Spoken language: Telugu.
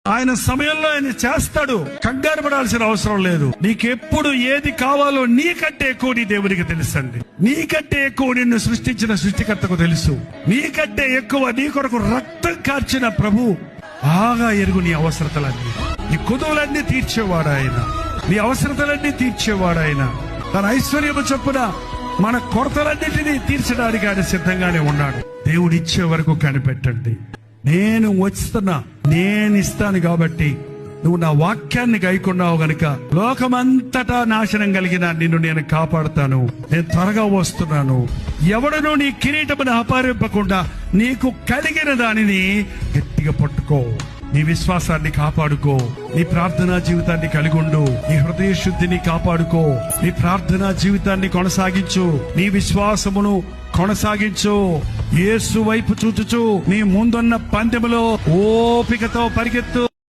ఆయన సమయంలో ఆయన చేస్తాడు. కంగారు పడాల్సిన అవసరం లేదు. నీకెప్పుడు ఏది కావాలో నీకంటే ఎక్కువ నీ దేవునికి తెలుసండి. నీకంటే ఎక్కువ నిన్ను సృష్టించిన సృష్టికర్తకు తెలుసు. నీకంటే ఎక్కువ నీ కొరకు రక్తం కార్చిన ప్రభు బాగా ఎరుగు నీ అవసరతలన్నీ. నీ కుదువులన్నీ తీర్చేవాడు ఆయన. నీ అవసరతలన్నీ తీర్చేవాడు ఆయన. తన ఐశ్వర్యము చొప్పున మన కొరతలన్నింటినీ తీర్చడానికి ఆయన సిద్ధంగానే ఉన్నాడు. దేవుడిచ్చే వరకు కనిపెట్టండి. నేను వస్తున్నా, నేను ఇస్తాను కాబట్టి నువ్వు నా వాక్యాన్ని గైకున్నావు గనుక లోకమంతటా నాశనం కలిగిన నిన్ను నేను కాపాడుతాను. నేను త్వరగా వస్తున్నాను. ఎవడనూ నీ కిరీటమును అపహరింపకుండా నీకు కలిగిన దానిని గట్టిగా పట్టుకో. నీ విశ్వాసాన్ని కాపాడుకో. నీ ప్రార్థనా జీవితాన్ని కలిగి ఉండు. నీ హృదయ శుద్ధిని కాపాడుకో. నీ ప్రార్థనా జీవితాన్ని కొనసాగించు. నీ విశ్వాసమును కొనసాగించు. యేసు వైపు చూచుచు నీ ముందున్న పందెములో ఓపికతో పరిగెత్తు.